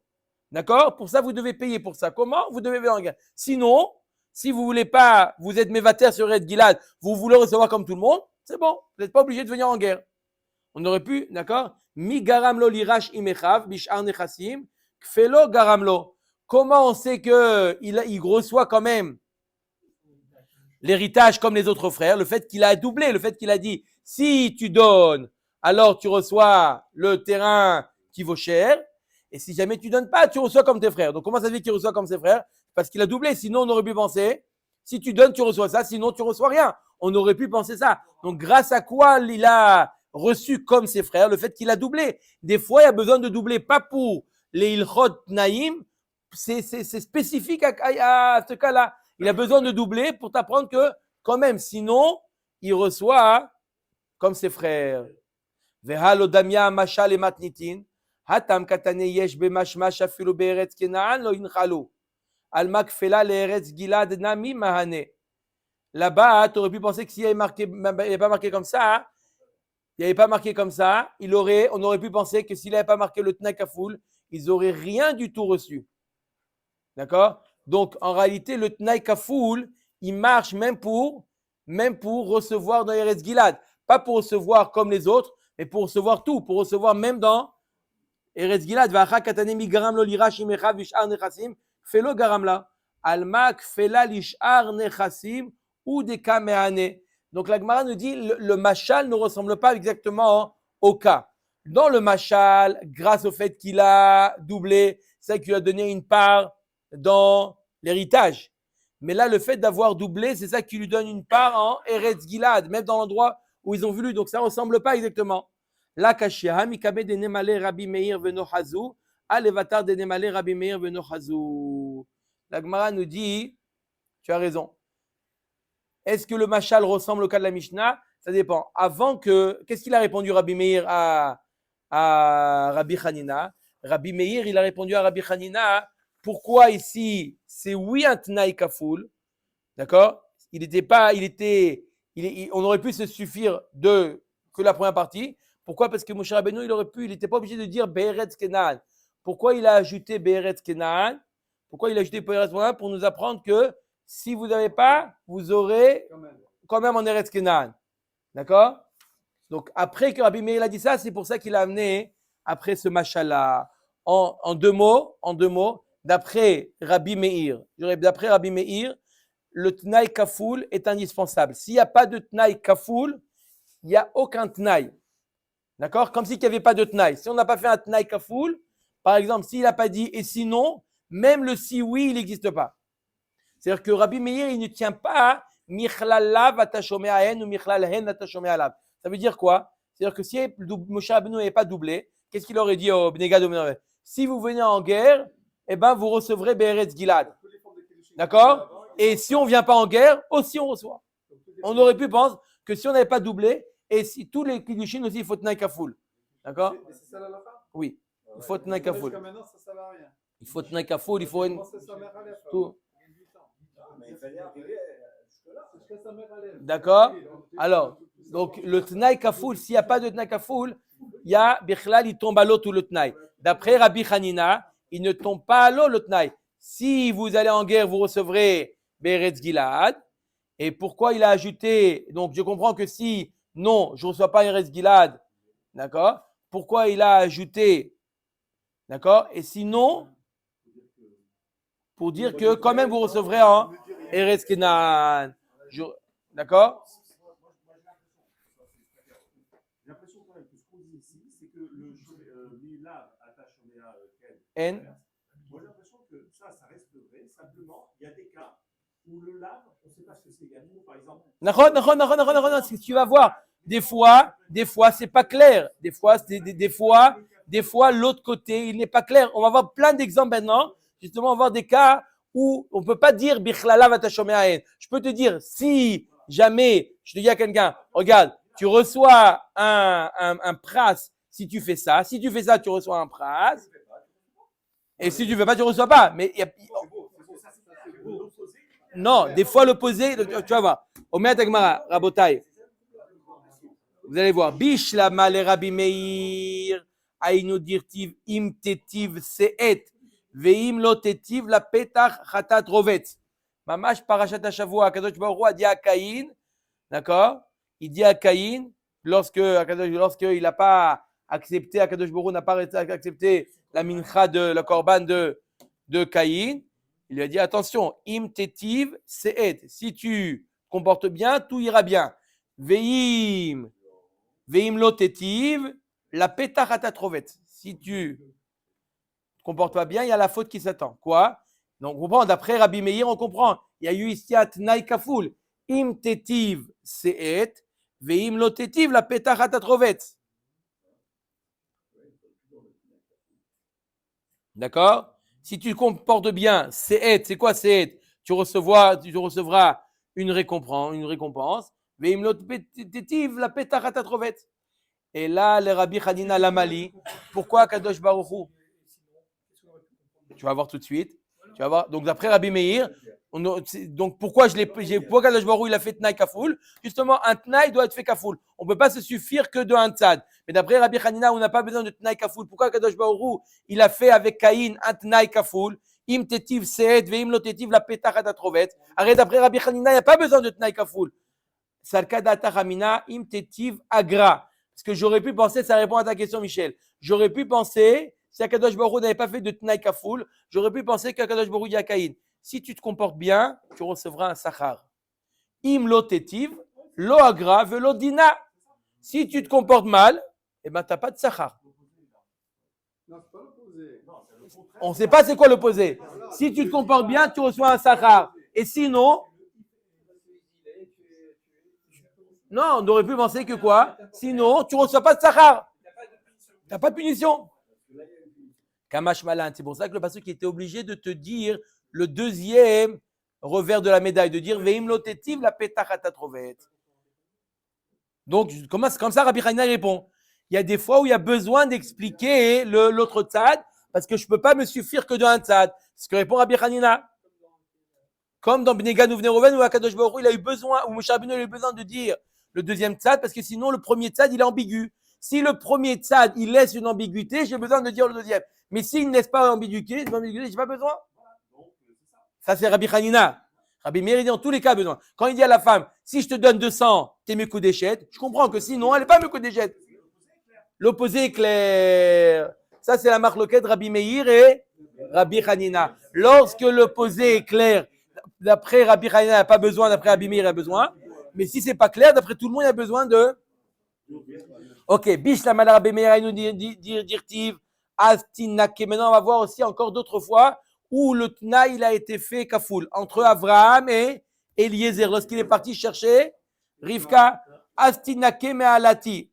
D'accord? Pour ça, vous devez payer pour ça. Comment? Vous devez payer en guerre. Sinon, si vous ne voulez pas, vous êtes mévataire sur Eretz Gilad, vous voulez recevoir comme tout le monde, c'est bon. Vous n'êtes pas obligé de venir en guerre. On aurait pu, d'accord? Mi garam lo lirash imechav bish'ar nechasim kfelo garam lo. Comment on sait qu'il reçoit quand même l'héritage comme les autres frères? Le fait qu'il a doublé, le fait qu'il a dit, si tu donnes, alors tu reçois le terrain qui vaut cher. Et si jamais tu donnes pas, tu reçois comme tes frères. Donc comment ça se fait qu'il reçoit comme ses frères? Parce qu'il a doublé. Sinon, on aurait pu penser, si tu donnes, tu reçois ça. Sinon, tu reçois rien. On aurait pu penser ça. Donc grâce à quoi il a reçu comme ses frères? Le fait qu'il a doublé. Des fois, il y a besoin de doubler, pas pour les ilchot naïm. C'est spécifique à ce cas-là. Il a besoin de doubler pour t'apprendre que quand même, sinon, il reçoit comme ses frères. Vehalo damya mashal et matnitin. Hatam katane yesh bemashmash afilu be'eretz Kenaan lo inchalu. Alma kfela le'eretz Gilad nami mahane. Là-bas, tu aurais pu penser que s'il n'y avait pas marqué comme ça, on aurait pu penser que s'il n'avait pas marqué le Tnai Kaful, ils n'auraient rien du tout reçu. D'accord? Donc, en réalité, le Tnai Kaful, il marche même pour recevoir dans Eretz Gilad. Pas pour recevoir comme les autres, mais pour recevoir tout, pour recevoir même dans Eretz Gilad. V'acha katane mi garam lo lirash imechav bish'ar nechasim, felo garam la. Alma kfela lish'ar nechasim ou des cas mehané. Donc la Gemara nous dit le mashal ne ressemble pas exactement au cas. Dans le mashal, grâce au fait qu'il a doublé, c'est qu'il a donné une part dans l'héritage. Mais là, le fait d'avoir doublé, c'est ça qui lui donne une part en Eretz Gilad, même dans l'endroit où ils ont voulu. Donc ça ne ressemble pas exactement. La kashia, mikabe de nemale Rabbi Meir veno hazou, alevatar de nemale Rabbi Meir veno hazou. La Gemara nous dit, tu as raison. Est-ce que le mashal ressemble au cas de la Mishnah? Ça dépend. Qu'est-ce qu'il a répondu Rabbi Meir à Rabbi Hanina? Rabbi Meir, il a répondu à Rabbi Hanina, pourquoi ici c'est oui un Tnaï Kaful, d'accord? Il on aurait pu se suffire que la première partie. Pourquoi? Parce que Moshe Rabbeinu, il n'était pas obligé de dire Be'eretz Kenaan. Pourquoi il a ajouté Be'eretz Kenaan? Pourquoi il a ajouté Be'eretz Kenaan? Pour nous apprendre que si vous n'avez pas, vous aurez quand même en Eretz Kenaan. D'accord? Donc, après que Rabbi Meir a dit ça, c'est pour ça qu'il a amené après ce machala. En deux mots, d'après Rabbi Meir, le Tnaï Kafoul est indispensable. S'il n'y a pas de Tnaï Kafoul, il n'y a aucun Tnaï. D'accord? Comme s'il n'y avait pas de Tnaï. Si on n'a pas fait un Tnaï Kafoul, par exemple, s'il n'a pas dit et sinon, même le si oui, il n'existe pas. C'est-à-dire que Rabbi Meir, il ne tient pas Michlalav atashomé ahen ou Michlalahen atashomé alav. Ça veut dire quoi? C'est-à-dire que si Moshe Rabbeinu n'avait pas doublé, qu'est-ce qu'il aurait dit au Bnei Gad? Si vous venez en guerre, eh ben, vous recevrez Be'eretz Gilad. D'accord? Et si on ne vient pas en guerre, aussi on reçoit. On aurait pu penser que si on n'avait pas doublé, et si tous les Kiddushin aussi, il faut Tnaï Kafoul. D'accord? Mais c'est ça l'halakha? Oui. Il faut Tnaï Kafoul. Jusqu'à maintenant, ça ne servait à rien. Il faut Tnaï Kafoul, il faut une. Tout. Mais il fallait arriver jusque-là. Jusqu'à sa mère à l'aise. D'accord? Alors, donc le Tnaï Kafoul, s'il n'y a pas de Tnaï Kafoul, il y a Bichlal, il tombe à l'eau tout le Tnaï. D'après Rabbi Hanina, il ne tombe pas à l'eau le Tnaï. Si vous allez en guerre, vous recevrez Be'eretz Gilad. Et pourquoi il a ajouté, donc je comprends que si non, je ne reçois pas Be'eretz Gilad, d'accord? Pourquoi il a ajouté, d'accord? Et sinon, pour dire que quand même vous recevrez en Eretz Kenan. D'accord? J'ai l'impression quand même que ce qu'on dit ici, c'est que le Milav attache N. Moi j'ai l'impression que ça reste vrai. Simplement, il y a des cas où le lave, on ne sait pas ce que c'est. Par exemple. Non, c'est ce que tu vas voir. Des fois, c'est pas clair. Des fois, l'autre côté, il n'est pas clair. On va voir plein d'exemples maintenant. Justement, on va voir des cas où on ne peut pas dire Bichlala vatashomé ahen. Je peux te dire, si jamais, je te dis à quelqu'un, regarde, tu reçois un pras si tu fais ça. Si tu fais ça, tu reçois un pras. Et si tu ne fais pas, tu ne reçois pas. Mais non, des fois l'opposé, tu vas voir. Omer Agmara, Rabotai. Vous allez voir. Bishla mal Rabbi Meir, Aïnou dirtiv im tetiv se'et, ve'im lo tetiv la petach chatat rovetz. Mamash parashat Hashavua, Kadosh Baruch Hu a dit à Caïn, d'accord? Il dit à Caïn, lorsqu'il n'a pas accepté, Akadosh Baruch Hu n'a pas accepté la mincha de la korban de Caïn, il lui a dit attention, im tetiv se'et. Si tu te comportes bien, tout ira bien. Ve'im lo tetiv, la petach atatrovet. Si tu te comportes pas bien, il y a la faute qui s'attend. Quoi? Donc on comprend, d'après Rabbi Meir, on comprend. Il y a eu ici Tnaï Kafoul. Im tetiv se'et, ve'im lo tetiv, la petach atatrovet. D'accord? Si tu te comportes bien, c'est quoi c'est? Tu recevras une récompense. La et là, le Rabbi Hanina Lamali, pourquoi Kadosh Baruch Hu? Tu vas voir tout de suite. Tu vas voir. Donc d'après Rabbi Meir, donc pourquoi pourquoi Kadosh Baruch Hu il a fait Tnaï Kafoul? Justement, un Tnaï doit être fait Kafoul. On ne peut pas se suffire que de un Tzad. Mais d'après Rabbi Hanina, on n'a pas besoin de Tnaï Kafoul. Pourquoi Kadosh Baruch Hu il a fait avec Caïn un Tnaï Kafoul? Im tetiv se'et ve'im lo tetiv la petach atatrovet. Arrête, d'après Rabbi Hanina, il n'y a pas besoin de Tnaï Kafoul. Salkada Taramina im tetiv agra. Parce que j'aurais pu penser, ça répond à ta question, Michel. J'aurais pu penser, si Akadosh Baruch Hu n'avait pas fait de Tnaï Kafoul, j'aurais pu penser qu'Akadosh Baruch Hu dit à Caïn, si tu te comportes bien, tu recevras un sachar. Im lo tetiv, lo agra, velo dina. Si tu te comportes mal, eh ben, tu n'as pas de sachar. Non, c'est pas l'opposé. On ne sait pas c'est quoi l'opposé. Si tu te comportes bien, tu reçois un sachar. Et sinon, non, on aurait pu penser que quoi? Sinon, tu ne reçois pas de sachar. Tu n'as pas de punition. Kamash Malan, c'est pour ça que le pasteur qui était obligé de te dire le deuxième revers de la médaille, de dire Veim lotetiv la petach atatrovet. Donc, comme ça, Rabbi Hanina répond. Il y a des fois où il y a besoin d'expliquer l'autre tzad, parce que je ne peux pas me suffire que d'un tzad. C'est ce que répond Rabbi Hanina. Comme dans Bnei Gad ou Bnei Reuven, où Akadosh Baruch Hu, il a eu besoin, ou Moshe Rabbeinu a eu besoin de dire le deuxième tzad, parce que sinon le premier tzad, il est ambigu. Si le premier tzad, il laisse une ambiguïté, j'ai besoin de dire le deuxième. Mais s'il ne laisse pas d'ambiguïté, j'ai pas besoin. Ça, c'est Rabbi Hanina. Rabbi Meir, il dit en tous les cas besoin. Quand il dit à la femme, si je te donne 200, t'es mes coups d'échette, je comprends que sinon, elle n'est pas mes coups d'échette. L'opposé est clair. Ça, c'est la marloquette Rabbi Meir et Rabbi Hanina. Lorsque l'opposé est clair, d'après Rabbi Hanina, il n'a pas besoin, d'après Rabbi Meir, il a besoin. Mais si c'est pas clair, d'après tout le monde, il a besoin de. Ok, Bish la Mala Rabbi Meir, il nous dit Astinake. Maintenant, on va voir aussi encore d'autres fois où le Tna, il a été fait kafoul entre Abraham et Eliezer. Lorsqu'il est parti chercher Rivka, Astinake me'alati.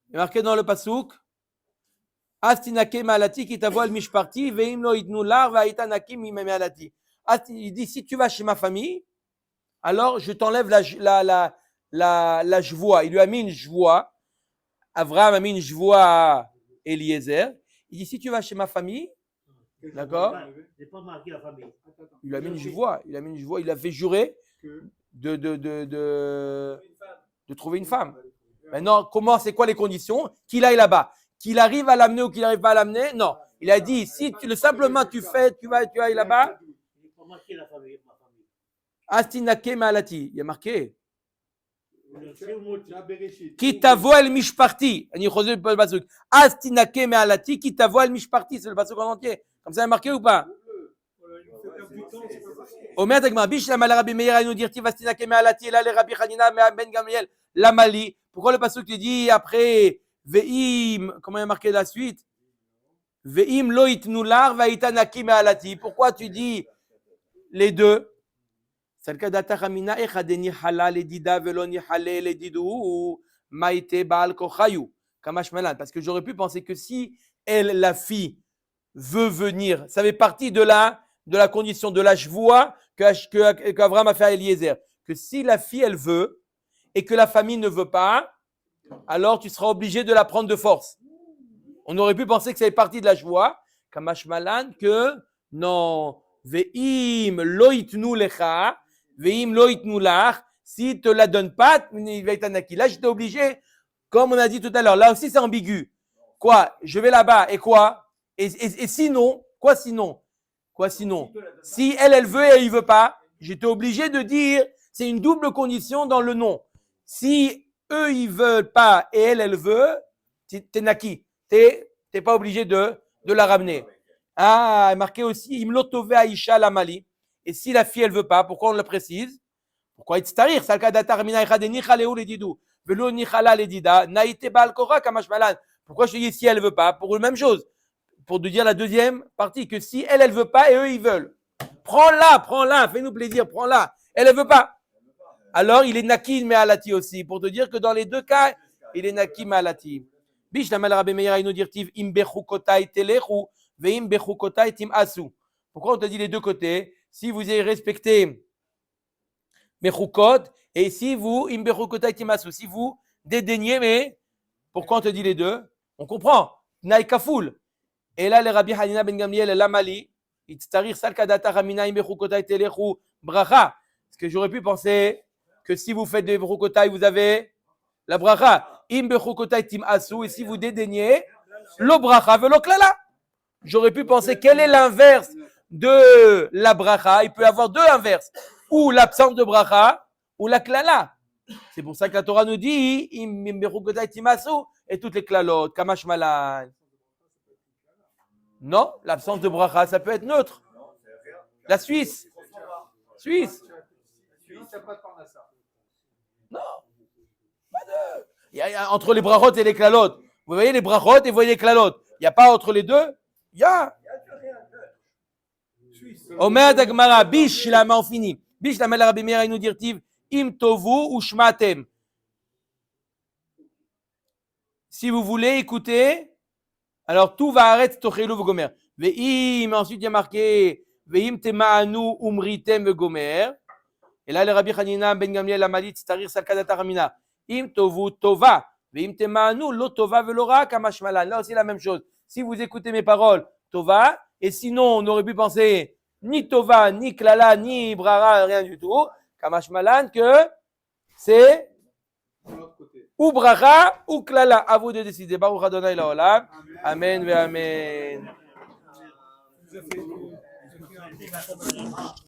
Il est marqué dans le pasouk. Astinake me'alati ki tavo al mishparti ve'im lo idnu lar va'itanakim me'alati. Il dit si tu vas chez ma famille, alors je t'enlève la jvoie. Il lui a mis une jvoie. Abraham a mis une jvoie à Eliezer. Il dit si tu vas chez ma famille, d'accord? J'ai pas marqué la famille. Il lui a mis une jvoie. Il a fait jurer de trouver une femme. Maintenant, c'est quoi les conditions? Qu'il aille là-bas. Qu'il arrive à l'amener ou qu'il n'arrive pas à l'amener? Non. Il a dit, si simplement tu ailles là-bas. J'ai pas marqué la famille, ma famille. Astinake ma'alati. Il y a marqué. Bereshit. Ki tavo el mishparti. Astinake ma'alati. Ki tavo el mishparti. C'est le passage en entier. Comme ça, il y a marqué ou pas? Omer Dagmar, Bish la Mala Rabbi Meir, il nous dit Astinake ma'alati. Et là, les Rabbi Hanina, Ben Gamliel, la Mali. Pourquoi le passage qui dit après Ve'im, comment il y a marqué la suite? Ve'im lo itnu lar va'itanakim me'alati. Pourquoi tu dis les deux? C'est le cas d'Ataramina echadeni halal edida veloni halal edidu maite baal kochayu kamash malan. Parce que j'aurais pu penser que si elle, la fille, veut venir, ça fait partie de la condition de la shvoua qu'Avraham a fait à Eliezer. Que si la fille, elle veut et que la famille ne veut pas, alors tu seras obligé de la prendre de force. On aurait pu penser que ça fait partie de la joie, kamash malan, que non, ve'im lo itnu lecha, ve'im lo itnu lach, si te la donne pas, là j'étais obligé, comme on a dit tout à l'heure, là aussi c'est ambigu. Quoi? Je vais là-bas et quoi? Et sinon, quoi sinon? Quoi sinon? Si elle veut et il veut pas, j'étais obligé de dire, c'est une double condition dans le non. Si eux, ils veulent pas et elle veut, t'es naki. T'es pas obligé de la ramener. Ah, marqué aussi, imlotove aisha la mali. Et si la fille, elle veut pas, pourquoi on le précise? Pourquoi itstarir? Salkadatar mina echade nichaleu ledidou. Velo nichala ledida. Naïte balkora kamash malan. Pourquoi je te dis si elle veut pas? Pour la même chose. Pour te dire la deuxième partie, que si elle veut pas et eux, ils veulent. Prends-la, fais-nous plaisir, prends-la. Elle veut pas. Alors, il est naki me'alati aussi, pour te dire que dans les deux cas, il est naki me'alati. Bish la mal Rabbi Meir, il nous dit im bechukotai telechu ve'im bechukotai tim asu. Pourquoi on te dit les deux côtés? Si vous avez respecté mechukot et si vous im bechukotai tim asu, si vous dédaignez, mais pourquoi on te dit les deux? On comprend. Naï kafoul. Et là, les Rabbi Hanina ben Gamliel et Lamali, itstarir salkadata ramina im bechukotai telechu bracha. Parce que j'aurais pu penser que si vous faites des bechukotai, vous avez la bracha. Im bechukotai tim asu, et si vous dédaignez, lo bracha velo klala. J'aurais pu penser quel est l'inverse de la bracha. Il peut y avoir deux inverses, ou l'absence de bracha, ou la klala. C'est pour ça que la Torah nous dit im bechukotai tim asu, et toutes les klalot, kamash malan. Non, l'absence de bracha, ça peut être neutre. La Suisse. Suisse. Non. Pas de. Il y a entre les brachot et les klalot. Vous voyez les brachot et vous voyez les klalot. Il n'y a pas entre les deux. Il y a. Omer Dagmara, bish la main finie. Bish la main Rabbi Meir, il nous dit im tovu ou shmatem. Si vous voulez écouter, alors tout va arrêter tochelu v'gomer. Ve'im, ensuite il y a marqué ve'im tema'anu umritem v'gomer. Et là, le Rabbi Hanina ben Gamliel a dit starir salkadata ramina. Im tovu tova, ve'im tema'anu lo tova ve'lora kamash malan. Là aussi la même chose. Si vous écoutez mes paroles, tova, et sinon on aurait pu penser ni tova, ni klala, ni brara, rien du tout. Kamash malan que c'est De l'autre côté. ou brara ou klala. À vous de décider. Baruch Adonai Laolam. Amen ve amen.